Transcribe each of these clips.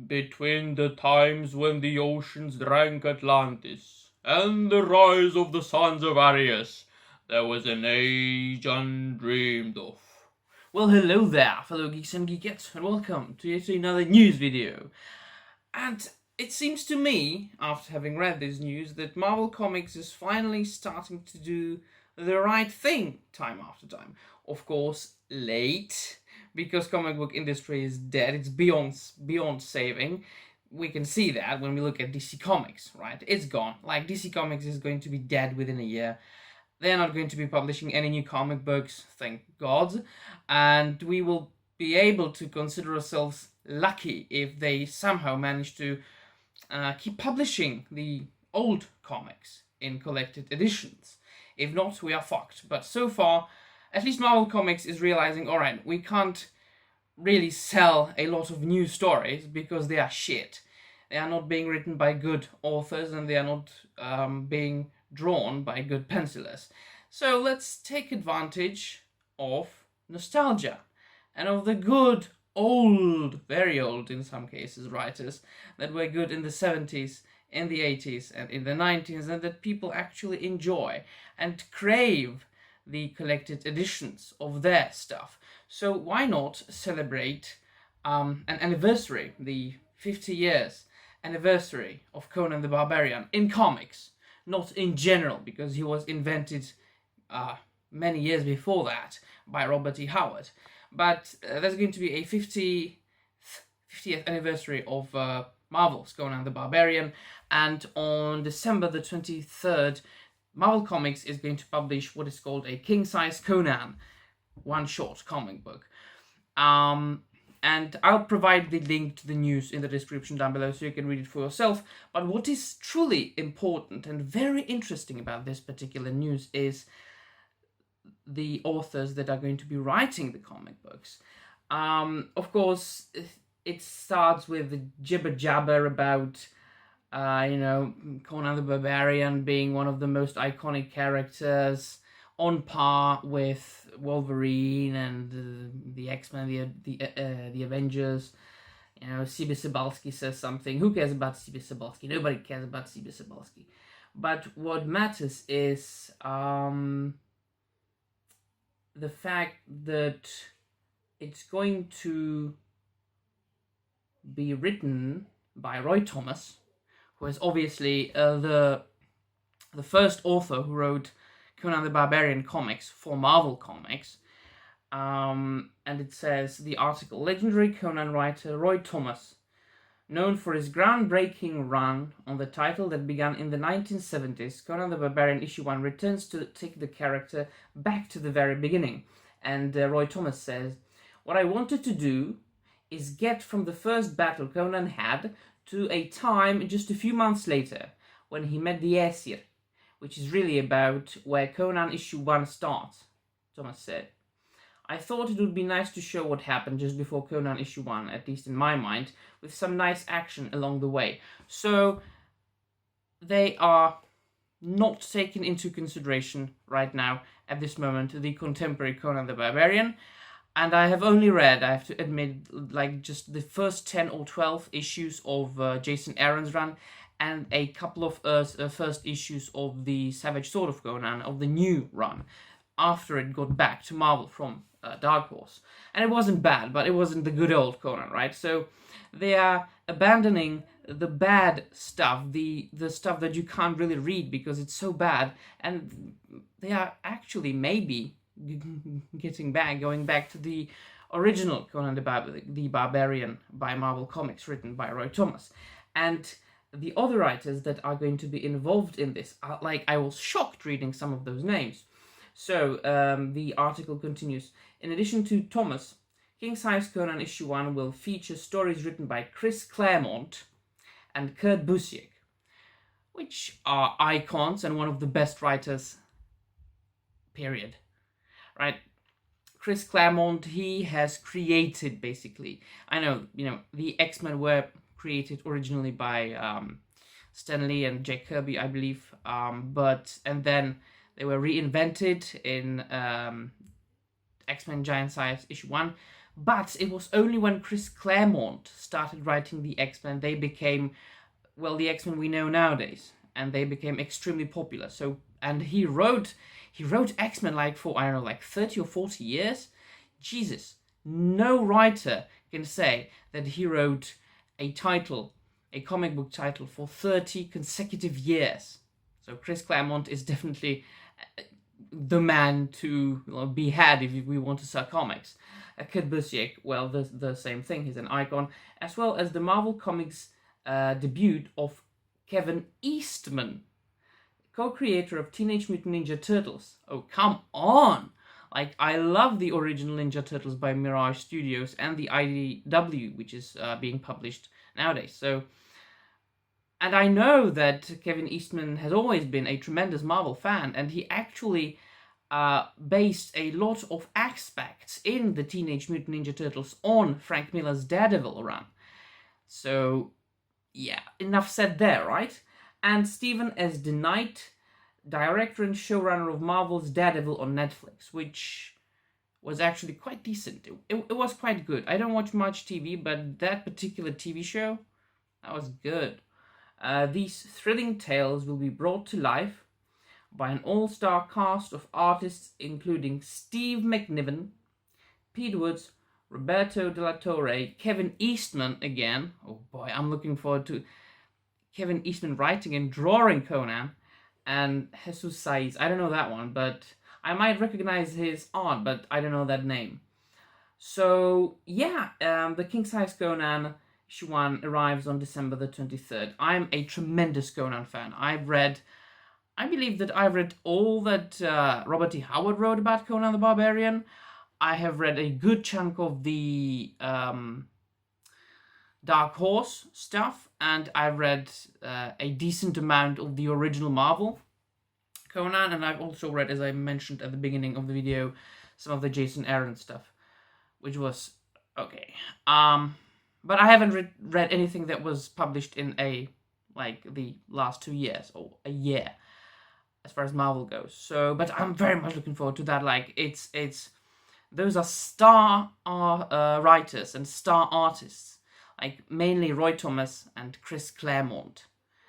Between the times when the oceans drank Atlantis and the rise of the sons of Arius, there was an age undreamed of. Well, hello there, fellow geeks and geekettes, and welcome to yet another news video. And it seems to me, after having read this news, that Marvel Comics is finally starting to do the right thing time after time. Of course, late, because comic book industry is dead. It's beyond saving. We can see that when we look at DC Comics, right? It's gone. Like, DC Comics is going to be dead within a year. They're not going to be publishing any new comic books, thank God. And we will be able to consider ourselves lucky if they somehow manage to keep publishing the old comics in collected editions. If not, we are fucked. But so far, at least Marvel Comics is realizing, alright, we can't really sell a lot of new stories because they are shit. They are not being written by good authors and they are not being drawn by good pencilers. So let's take advantage of nostalgia and of the good old, very old in some cases, writers that were good in the 70s, in the 80s and in the 90s, and that people actually enjoy and crave the collected editions of their stuff. So why not celebrate an anniversary, the 50 years anniversary of Conan the Barbarian in comics, not in general, because he was invented many years before that by Robert E. Howard. But there's going to be a 50th anniversary of Marvel's Conan the Barbarian, and on December the 23rd, Marvel Comics is going to publish what is called a king-size Conan one-shot comic book. And I'll provide the link to the news in the description down below so you can read it for yourself. But what is truly important and very interesting about this particular news is the authors that are going to be writing the comic books. Of course, it starts with the jibber-jabber about Conan the Barbarian being one of the most iconic characters, on par with Wolverine and the X-Men, the Avengers. C.B. Cebulski says something. Who cares about C.B. Cebulski? Nobody cares about C.B. Cebulski. But what matters is the fact that it's going to be written by Roy Thomas, who is obviously the first author who wrote Conan the Barbarian comics for Marvel Comics. And it says, the article, legendary Conan writer Roy Thomas, known for his groundbreaking run on the title that began in the 1970s, Conan the Barbarian issue 1 returns to take the character back to the very beginning. And Roy Thomas says, what I wanted to do is get from the first battle Conan had to a time just a few months later when he met the Aesir, which is really about where Conan issue 1 starts, Thomas said. I thought it would be nice to show what happened just before Conan issue 1, at least in my mind, with some nice action along the way. So they are not taken into consideration right now, at this moment, the contemporary Conan the Barbarian. And I have only read, I have to admit, like just the first 10 or 12 issues of Jason Aaron's run, and a couple of first issues of the Savage Sword of Conan, of the new run, after it got back to Marvel from Dark Horse. And it wasn't bad, but it wasn't the good old Conan, right? So they are abandoning the bad stuff, the stuff that you can't really read because it's so bad, and they are actually maybe going back to the original Conan the Barbarian by Marvel Comics, written by Roy Thomas. And the other writers that are going to be involved in this are, like, I was shocked reading some of those names. So the article continues. In addition to Thomas, King Size Conan issue 1 will feature stories written by Chris Claremont and Kurt Busiek, which are icons and one of the best writers, period. Right? Chris Claremont, he has created, basically, I know, the X-Men were created originally by Stan Lee and Jack Kirby, I believe, and then they were reinvented in X-Men Giant Size issue 1, But it was only when Chris Claremont started writing the X-Men they became, well, the X-Men we know nowadays, and they became extremely popular. So, and he wrote X-Men like for, I don't know, like 30 or 40 years. Jesus, no writer can say that he wrote a comic book title for 30 consecutive years. So Chris Claremont is definitely the man to be had if we want to sell comics. Kurt Busiek, well, the same thing. He's an icon, as well as the Marvel Comics debut of Kevin Eastman, co-creator of Teenage Mutant Ninja Turtles. Oh, come on! Like, I love the original Ninja Turtles by Mirage Studios and the IDW, which is being published nowadays. So, and I know that Kevin Eastman has always been a tremendous Marvel fan, and he actually based a lot of aspects in the Teenage Mutant Ninja Turtles on Frank Miller's Daredevil run. So, yeah, enough said there, right? And Steven S. DeKnight, director and showrunner of Marvel's Daredevil on Netflix, which was actually quite decent. It was quite good. I don't watch much TV, but that particular TV show, that was good. These thrilling tales will be brought to life by an all-star cast of artists including Steve McNiven, Pete Woods, Roberto de la Torre, Kevin Eastman again. Oh boy, I'm looking forward to Kevin Eastman writing and drawing Conan, and Jesus Saiz. I don't know that one, but I might recognize his art, but I don't know that name. So yeah, the King Size Conan issue 1 arrives on December the 23rd. I'm a tremendous Conan fan. I believe that I've read all that Robert E. Howard wrote about Conan the Barbarian. I have read a good chunk of the Dark Horse stuff, and I've read a decent amount of the original Marvel Conan, and I've also read, as I mentioned at the beginning of the video, some of the Jason Aaron stuff, which was okay. But I haven't read anything that was published in the last 2 years or a year, as far as Marvel goes. So, but I'm very much looking forward to that. Like, it's those are star writers and star artists, like mainly Roy Thomas and Chris Claremont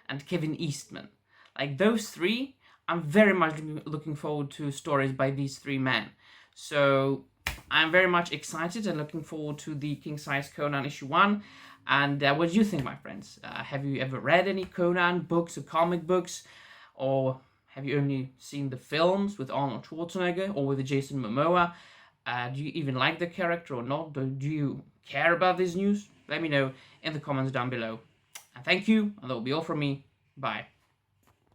and Kevin Eastman. Like, those three, I'm very much looking forward to stories by these three men. So I'm very much excited and looking forward to the King Size Conan issue 1. And what do you think, my friends? Have you ever read any Conan books or comic books? Or have you only seen the films with Arnold Schwarzenegger or with Jason Momoa? Do you even like the character or not? Do you care about this news? Let me know in the comments down below. And thank you, and that will be all from me. Bye.